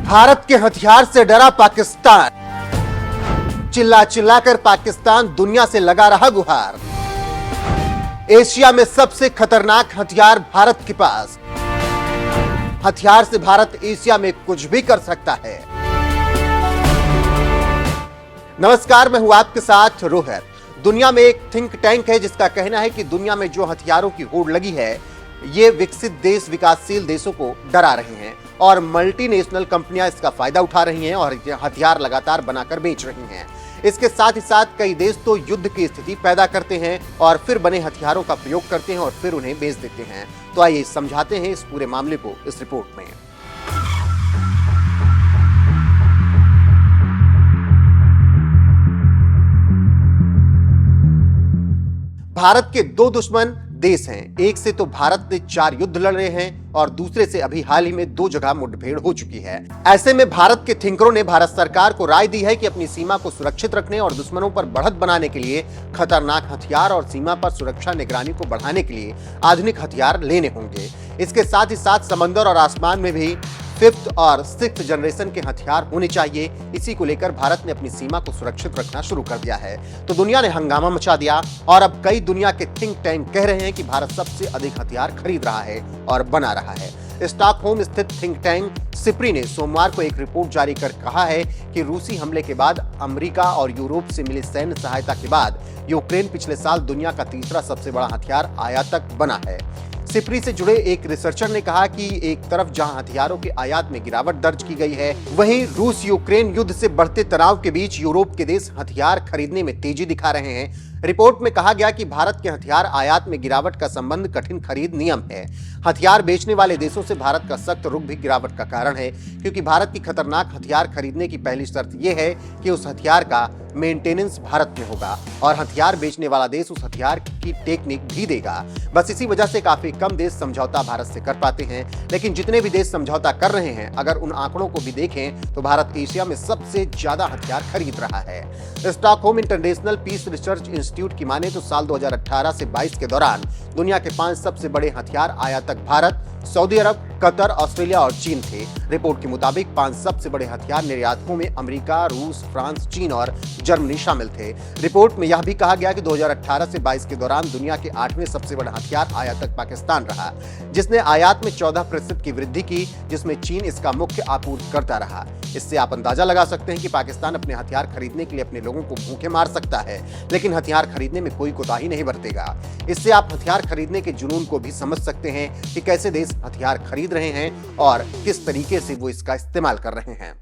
भारत के हथियार से डरा पाकिस्तान। चिल्ला चिल्लाकर पाकिस्तान दुनिया से लगा रहा गुहार। एशिया में सबसे खतरनाक हथियार भारत के पास। हथियार से भारत एशिया में कुछ भी कर सकता है। नमस्कार, मैं हूं आपके साथ रोहित। दुनिया में एक थिंक टैंक है जिसका कहना है कि दुनिया में जो हथियारों की होड़ लगी है, ये विकसित देश विकासशील देशों को डरा रहे हैं और मल्टीनेशनल कंपनियां इसका फायदा उठा रही हैं और हथियार लगातार बनाकर बेच रही हैं। इसके साथ ही साथ कई देश तो युद्ध की स्थिति पैदा करते हैं और फिर बने हथियारों का प्रयोग करते हैं और फिर उन्हें बेच देते हैं। तो आइए समझाते हैं इस पूरे मामले को इस रिपोर्ट में। भारत के दो दुश्मन देश हैं। एक से तो भारत ने 4 युद्ध लड़ रहे हैं और दूसरे से अभी हाल ही में 2 जगह मुठभेड़ हो चुकी है। ऐसे में भारत के थिंकरों ने भारत सरकार को राय दी है कि अपनी सीमा को सुरक्षित रखने और दुश्मनों पर बढ़त बनाने के लिए खतरनाक हथियार और सीमा पर सुरक्षा निगरानी को बढ़ाने के लिए आधुनिक हथियार लेने होंगे। इसके साथ ही साथ समंदर और आसमान में भी 5th और 6th जनरेशन के हथियार होने चाहिए। इसी को लेकर भारत ने अपनी सीमा को सुरक्षित रखना शुरू कर दिया है। तो दुनिया ने हंगामा मचा दिया और अब कई दुनिया के थिंक टैंक कह रहे हैं कि भारत सबसे अधिक हथियार खरीद रहा है और बना रहा है। स्टॉकहोम स्थित थिंक टैंक सिप्री ने सोमवार को एक रिपोर्ट जारी कर कहा है कि रूसी हमले के बाद अमेरिका और यूरोप से मिली सैन्य सहायता के बाद यूक्रेन पिछले साल दुनिया का तीसरा सबसे बड़ा हथियार आयातक बना है। सिप्री से जुड़े एक रिसर्चर ने कहा कि एक तरफ जहां हथियारों के आयात में गिरावट दर्ज की गई है, वहीं रूस यूक्रेन युद्ध से बढ़ते तनाव के बीच यूरोप के देश हथियार खरीदने में तेजी दिखा रहे हैं। रिपोर्ट में कहा गया कि भारत के हथियार आयात में गिरावट का संबंध कठिन खरीद नियम है। हथियार बेचने वाले देशों से भारत का सख्त रुख भी गिरावट का कारण है, क्योंकि भारत की खतरनाक हथियार खरीदने की पहली शर्त यह है कि उस हथियार का मेंटेनेंस भारत में होगा और हथियार बेचने वाला देश उस हथियार की टेक्निक भी देगा। बस इसी वजह से काफी कम देश समझौता भारत से कर पाते हैं, लेकिन जितने भी देश समझौता कर रहे हैं, अगर उन आंकड़ों को भी देखें तो भारत एशिया में सबसे ज्यादा हथियार खरीद रहा है। Stockholm International Peace Research Institute की माने तो साल 2018 से 22 के दौरान दुनिया के 5 सबसे बड़े हथियार आयातक भारत, सऊदी अरब, कतर, ऑस्ट्रेलिया और चीन थे। रिपोर्ट के मुताबिक 5 सबसे बड़े हथियार निर्यातकों में अमेरिका, रूस, फ्रांस, चीन और जर्मनी शामिल थे। रिपोर्ट में यह भी कहा गया कि 2018 से 22 के दौरान दुनिया के 8वें सबसे बड़ा हथियार आयातक पाकिस्तान रहा, जिसने आयात में 14% की वृद्धि की, जिसमें चीन इसका मुख्य आपूर्तिकर्ता रहा। इससे आप अंदाजा लगा सकते हैं कि पाकिस्तान अपने हथियार खरीदने के लिए अपने लोगों को भूखे मार सकता है, लेकिन हथियार खरीदने में कोई कोताही नहीं बरतेगा। इससे आप हथियार खरीदने के जुनून को भी समझ सकते हैं कि कैसे देश हथियार खरीद रहे हैं और किस तरीके से वो इसका इस्तेमाल कर रहे हैं।